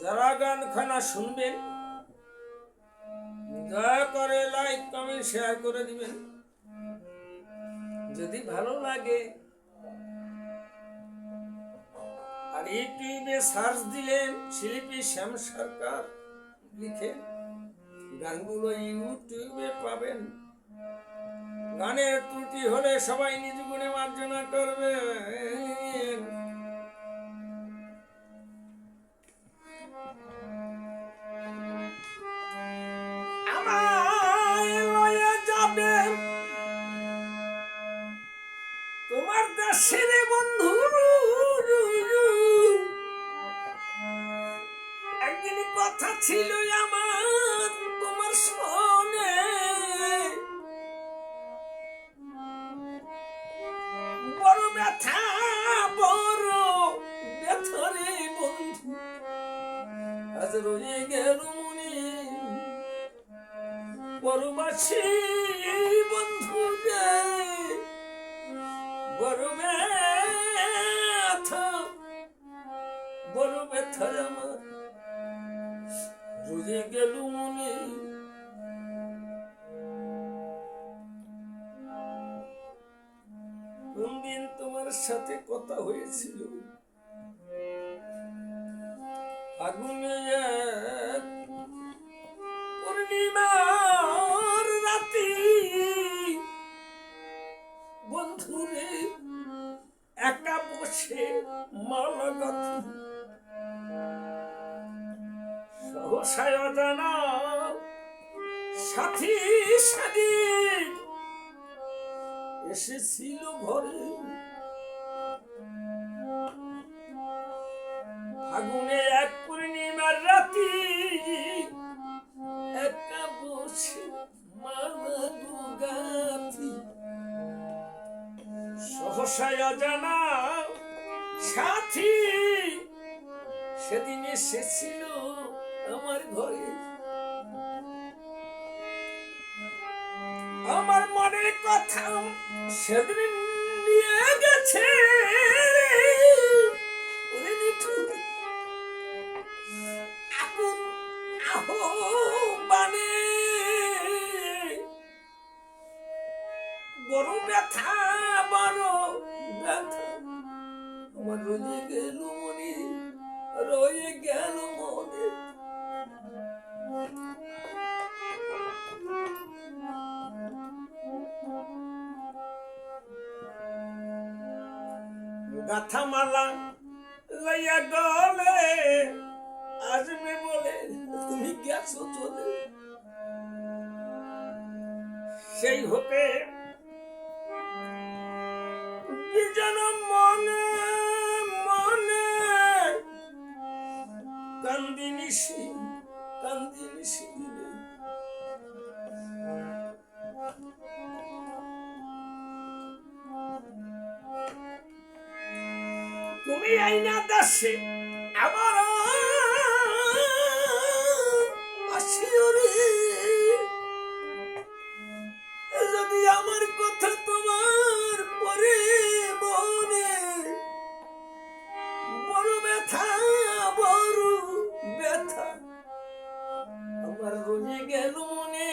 যারা গানখানা শুনবেন দয়া করে লাইক কমেন্ট শেয়ার করে দিবেন। যদি ভালো লাগে আর ইউটিউবে সার্চ দিলেন শিল্পী শ্যাম সরকার লিখে গানগুলো ইউটিউবে পাবেন। গানের ত্রুটি হলে সবাই নিজ গুণে মার্জনা করবে। আমায় লয়ে যাবে তোমার দেশের বন্ধু, একদিন কথা ছিল আমার তোমার সনে, বড় ব্যথা বড় ব্যথরে বন্ধু, আজ রয়ে গেল মনে পরবাসী বন্ধু রে, বড় ব্যথা বড় ব্যথা আমার রয়ে গেল মনে। কোনদিন তোমার সাথে কথা হয়েছিল আগুনে এক পূর্ণিমার রাতি, বন্ধুরে একা বসে মালা গাথি, সহসায় অজানা সাথী সাথী এসেছিল ঘরে, আগুনে এক পূর্ণিমার রাতি একা বসে মালা গাথি, সহসায় অজানা সাথী সেদিন এসেছিল আমার ঘরে। আমার মনের কথা সেদিন নিয়ে গেছে আগুন আহ্বানে, বড় ব্যথা বড় ব্যথা আমার রয়ে গেল মনে, রয়ে গেল মনে। গাথা মালা লইয়া গলে আসবে বলে তুমি গেছো চলে, সেই হতে যেন মনে মনে কান্দিনিসি কান্দিনিসি দিলে, তুমি আইনা দাসে আবার আসিও রে, যদি আমার কথা তোমার পরে মনে, বড় ব্যথা বড় ব্যথা আমার রয়ে গেল মনে,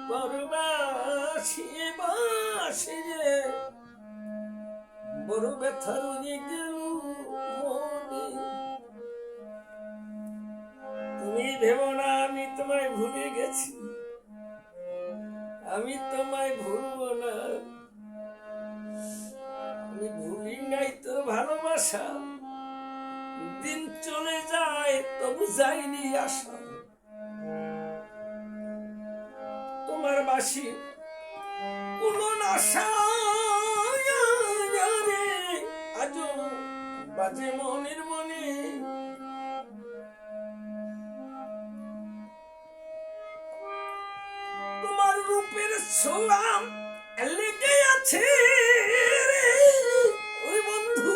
পরবাসী বাসী রে, বড় ব্যথা রয়ে গেল মনে। তুমি ভেবো না আমি তোমায় ভুলে গেছি, আমি তোমায় ভুলবো না, আমি ভুলি নাই তোর ভালোবাসা, দিন চলে যায় তবু যায়নি আশা, তোমার বাসি কোনো আশা আজও বাজে মনের মনে, তোমার রূপের ছোঁয়াম লেগে আছে ওই বন্ধু,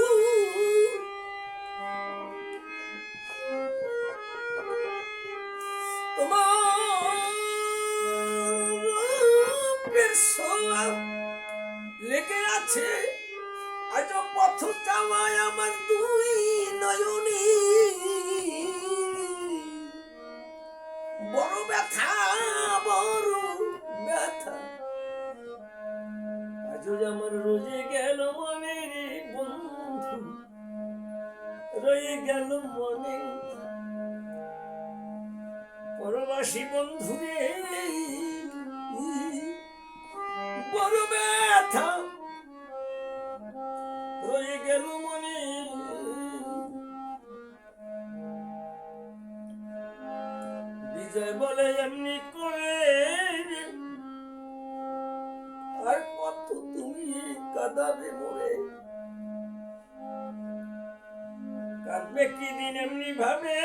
তোমার রূপের ছোঁয়াম লেগে আছে আজ পথ চাওয়ায় আমার দুই নয়নী, রয়ে গেল মনে পরবাসী বন্ধুরে বড় ব্যথা রয়ে গেল মনে বিজয় বলে এমনি করে আর কত তুমি কাঁদাবে মোরে কাঁদবে কি দিন এমনি ভাবে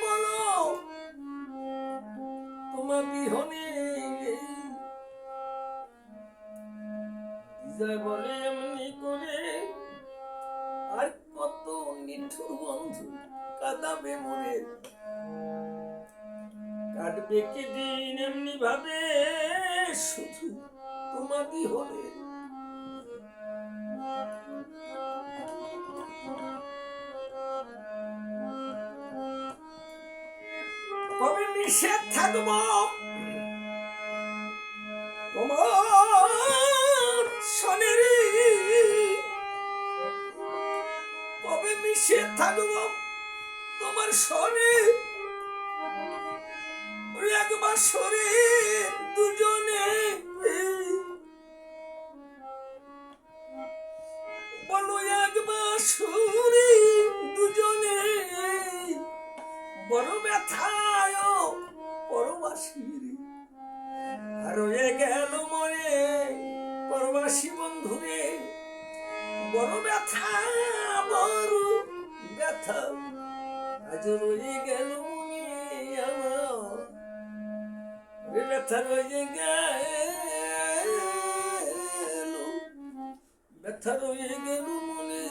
বলো তোমার বিহনে বিজয় বলে এমনি করে আর কত নিঠুর বন্ধু কাঁদাবে মোরে কাটবে কি দিন এমনি ভাবে শুধু তোমারই হলে কবে মিশে থাকবো তোমার সনের কবে মিশে থাকবো তোমার সনে একবার সরে দুজনে বলো একবার সরে দুজনে বড় ব্যথায় পরবাসীর আর রয়ে গেল মরে পরবাসী বন্ধুরে বড় ব্যথা বড় ব্যথা আজ রয়ে গেল মনে আমার ব্যথা রয়ে গেল ব্যথা রয়ে গেল মনে